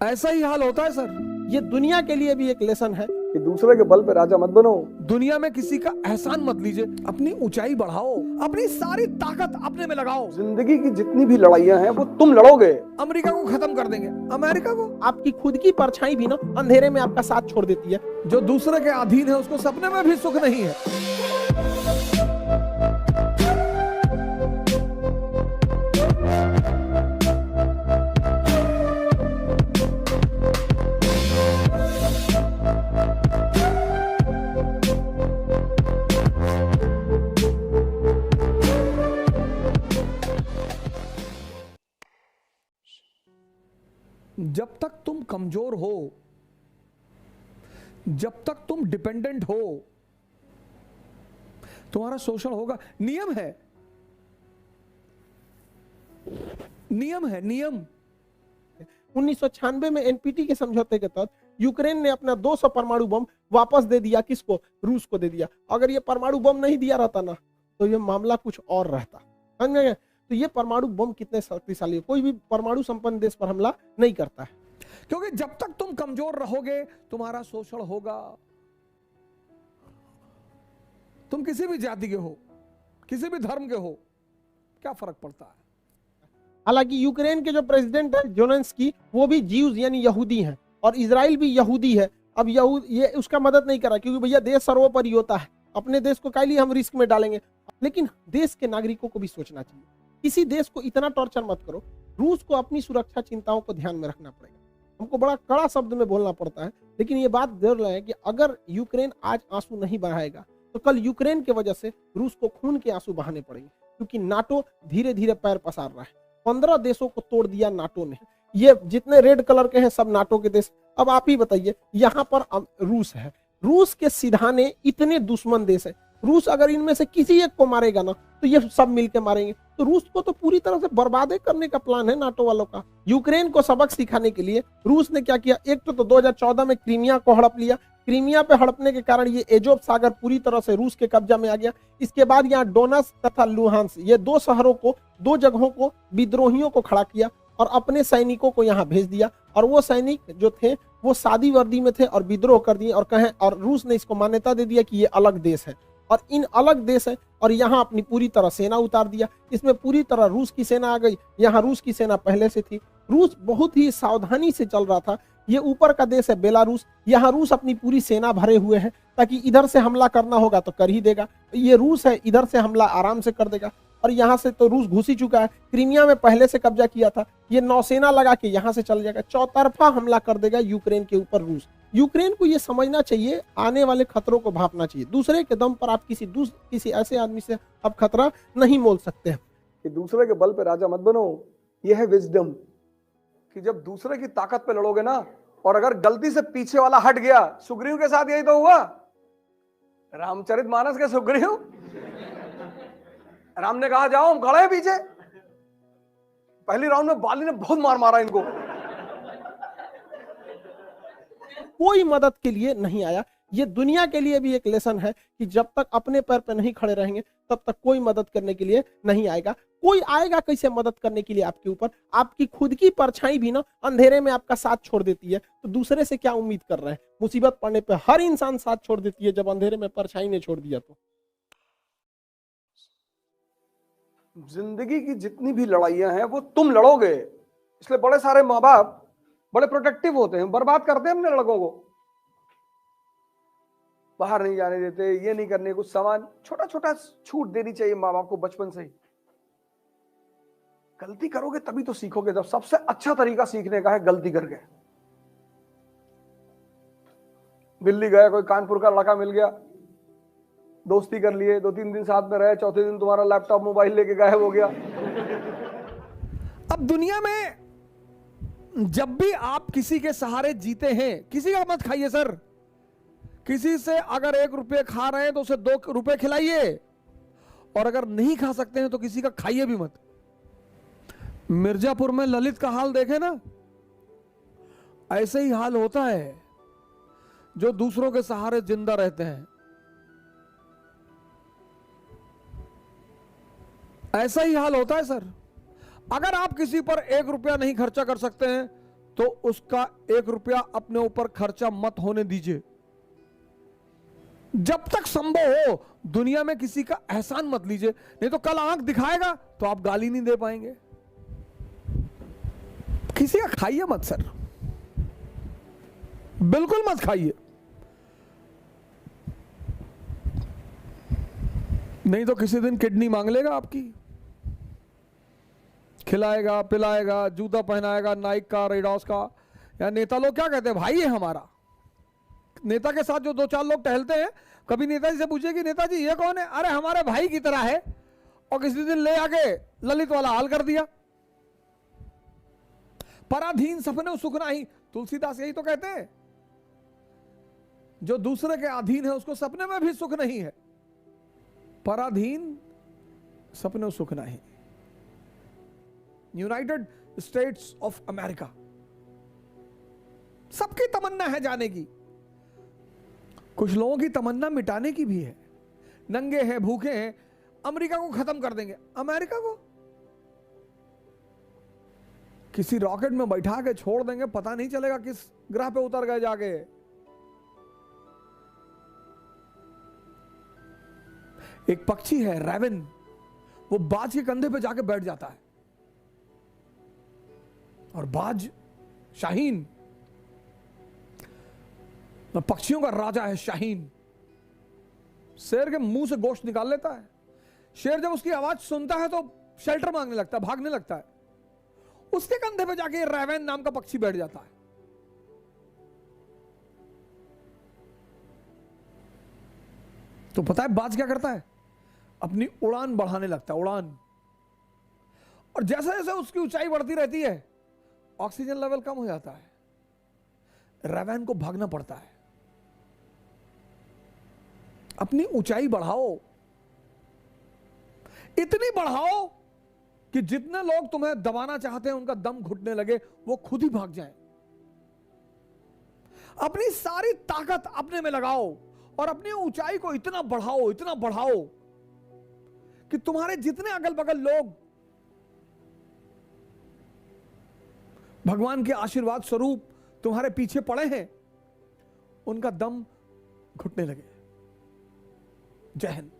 ऐसा ही हाल होता है सर। ये दुनिया के लिए भी एक लेसन है कि दूसरे के बल पे राजा मत बनो। दुनिया में किसी का एहसान मत लीजिए, अपनी ऊंचाई बढ़ाओ, अपनी सारी ताकत अपने में लगाओ। जिंदगी की जितनी भी लड़ाइयां हैं वो तुम लड़ोगे। अमेरिका को खत्म कर देंगे, अमेरिका को। आपकी खुद की परछाई भी ना अंधेरे में आपका साथ छोड़ देती है। जो दूसरे के अधीन है उसको सपने में भी सुख नहीं है। जब तक तुम कमजोर हो, जब तक तुम डिपेंडेंट हो, तुम्हारा शोषण होगा। नियम है, नियम है, नियम। 1996 में एनपीटी के समझौते के तहत यूक्रेन ने अपना 200 परमाणु बम वापस दे दिया। किसको? रूस को दे दिया। अगर ये परमाणु बम नहीं दिया रहता ना तो ये मामला कुछ और रहता। समझ गए? तो ये परमाणु बम कितने शक्तिशाली है, कोई भी परमाणु संपन्न देश पर हमला नहीं करता है। क्योंकि जब तक तुम कमजोर रहोगे तुम्हारा शोषण होगा। तुम किसी भी जाति के हो, किसी भी धर्म के हो, क्या फर्क पड़ता है। हालांकि यूक्रेन के जो प्रेसिडेंट है ज़ेलेंस्की, वो भी ज्यूज यानी यहूदी हैं और इजराइल भी यहूदी है। अब ये उसका मदद नहीं कर रहा क्योंकि भैया देश सर्वोपरि होता है। अपने देश को काहे लिए हम रिस्क में डालेंगे। लेकिन देश के नागरिकों को भी सोचना चाहिए, किसी देश को इतना टॉर्चर मत करो। रूस को अपनी सुरक्षा चिंताओं को ध्यान में रखना पड़ेगा। हमको बड़ा कड़ा शब्द में बोलना पड़ता है, लेकिन ये बात जरूर है कि अगर यूक्रेन आज आंसू नहीं बहाएगा तो कल यूक्रेन की वजह से रूस को खून के आंसू बहाने पड़ेंगे। क्योंकि नाटो धीरे धीरे पैर पसार रहा है। 15 देशों को तोड़ दिया नाटो ने। ये जितने रेड कलर के हैं सब नाटो के देश। अब आप ही बताइए, यहाँ पर रूस है, रूस के सिधाने इतने दुश्मन देश है। रूस अगर इनमें से किसी एक को मारेगा ना तो ये सब मिलके मारेंगे। तो रूस को तो पूरी तरह से बर्बाद करने का प्लान है नाटो वालों का। यूक्रेन को सबक सिखाने के लिए रूस ने क्या किया, एक तो 2014 में क्रीमिया को हड़प लिया। क्रीमिया पे हड़पने के कारण ये एजोव सागर पूरी तरह से रूस के कब्जा में आ गया। इसके बाद यहाँ डोनस तथा लुहांस, ये 2 शहरों को, 2 जगहों को विद्रोहियों को खड़ा किया और अपने सैनिकों को यहाँ भेज दिया। और वो सैनिक जो थे वो सादी वर्दी में थे और विद्रोह कर दिए और कहें, और रूस ने इसको मान्यता दे दिया कि ये अलग देश है और इन अलग देश है। और यहाँ अपनी पूरी तरह सेना उतार दिया। इसमें पूरी तरह रूस की सेना आ गई। यहाँ रूस की सेना पहले से थी। रूस बहुत ही सावधानी से चल रहा था। ये ऊपर का देश है बेलारूस, यहाँ रूस अपनी पूरी सेना भरे हुए हैं ताकि इधर से हमला करना होगा तो कर ही देगा। ये रूस है, इधर से हमला आराम से कर देगा। और यहाँ से तो रूस घुस ही चुका है, क्रीमिया में पहले से कब्जा किया था। ये नौसेना लगा के यहाँ से चल जाएगा, चौतरफा हमला कर देगा यूक्रेन के ऊपर रूस। यूक्रेन को ये समझना चाहिए, आने वाले खतरों को भांपना चाहिए। दूसरे के दम पर आप किसी ऐसे आदमी से आप खतरा नहीं मोल सकते हैं। कि दूसरे के बल पे राजा मत बनो। यह है विजडम कि जब दूसरे की ताकत पे लड़ोगे ना, और अगर गलती से पीछे वाला हट गया, सुग्रीव के साथ यही तो हुआ। रामचरितमानस के सुग्रीव, राम ने कहा जाओ, हम खड़े हैं पीछे। पहली राउंड में बाली ने बहुत मार मारा इनको, कोई मदद के लिए नहीं आया। ये दुनिया के लिए भी एक लेसन है कि जब तक अपने पैर पे नहीं खड़े रहेंगे तब तक कोई मदद करने के लिए नहीं आएगा। कोई आएगा कैसे मदद करने के लिए आपके ऊपर? आपकी खुद की परछाई भी ना अंधेरे में आपका साथ छोड़ देती है, तो दूसरे से क्या उम्मीद कर रहे हैं? मुसीबत पड़ने पे हर इंसान साथ छोड़ देती है, जब अंधेरे में परछाई ने छोड़ दिया तो। जिंदगी की जितनी भी लड़ाइयां हैं वो तुम लड़ोगे। इसलिए बड़े सारे माँ बाप बड़े प्रोटेक्टिव होते हैं, बर्बाद करते हैं अपने लड़कों को। बाहर नहीं जाने देते, ये नहीं करने, कुछ सामान छोटा छोटा छूट देनी चाहिए माँ बाप को बचपन से ही। गलती करोगे तभी तो सीखोगे। जब सबसे अच्छा तरीका सीखने का है गलती करके। दिल्ली गया, कोई कानपुर का लड़का मिल गया, दोस्ती कर लिए, 2-3 दिन साथ में रहे, चौथे दिन तुम्हारा लैपटॉप मोबाइल लेके गायब हो गया। अब दुनिया में जब भी आप किसी के सहारे जीते हैं, किसी का मत खाइए सर। किसी से अगर 1 रुपये खा रहे हैं तो उसे 2 रुपये खिलाइए, और अगर नहीं खा सकते हैं तो किसी का खाइए भी मत। मिर्जापुर में ललित का हाल देखे ना, ऐसे ही हाल होता है जो दूसरों के सहारे जिंदा रहते हैं। ऐसा ही हाल होता है सर। अगर आप किसी पर 1 रुपया नहीं खर्चा कर सकते हैं तो उसका 1 रुपया अपने ऊपर खर्चा मत होने दीजिए। जब तक संभव हो दुनिया में किसी का एहसान मत लीजिए, नहीं तो कल आंख दिखाएगा तो आप गाली नहीं दे पाएंगे। किसी का खाइए मत सर, बिल्कुल मत खाइए, नहीं तो किसी दिन किडनी मांग लेगा आपकी। खिलाएगा पिलाएगा, जूता पहनाएगा नाइक का, रेडॉस का। या नेता लोग क्या कहते हैं, भाई है हमारा। नेता के साथ जो 2-4 लोग टहलते हैं, कभी नेताजी से पूछे कि नेताजी ये कौन है, अरे हमारे भाई की तरह है, और किसी दिन ले आके ललित वाला हाल कर दिया। पराधीन सपने सुख नाही, तुलसीदास यही तो कहते हैं, जो दूसरे के अधीन है उसको सपने में भी सुख नहीं है। पराधीन सपने सुख नहीं। यूनाइटेड स्टेट्स ऑफ अमेरिका, सबकी तमन्ना है जाने की, कुछ लोगों की तमन्ना मिटाने की भी है। नंगे हैं, भूखे हैं, अमेरिका को खत्म कर देंगे। अमेरिका को किसी रॉकेट में बैठा के छोड़ देंगे, पता नहीं चलेगा किस ग्रह पे उतर गए जाके। एक पक्षी है रैवन, वो बाज के कंधे पे जाके बैठ जाता है, और बाज शाहीन, पक्षियों का राजा है शाहीन, शेर के मुंह से गोश्त निकाल लेता है। शेर जब उसकी आवाज सुनता है तो शेल्टर मांगने लगता है, भागने लगता है। उसके कंधे पे जाके रैवन नाम का पक्षी बैठ जाता है। तो पता है बाज क्या करता है, अपनी उड़ान बढ़ाने लगता है, उड़ान। और जैसे जैसे उसकी ऊंचाई बढ़ती रहती है, ऑक्सीजन लेवल कम हो जाता है, रैवन को भागना पड़ता है। अपनी ऊंचाई बढ़ाओ, इतनी बढ़ाओ कि जितने लोग तुम्हें दबाना चाहते हैं उनका दम घुटने लगे, वो खुद ही भाग जाएं। अपनी सारी ताकत अपने में लगाओ और अपनी ऊंचाई को इतना बढ़ाओ कि तुम्हारे जितने अगल बगल लोग भगवान के आशीर्वाद स्वरूप तुम्हारे पीछे पड़े हैं, उनका दम घुटने लगे। जय हिंद।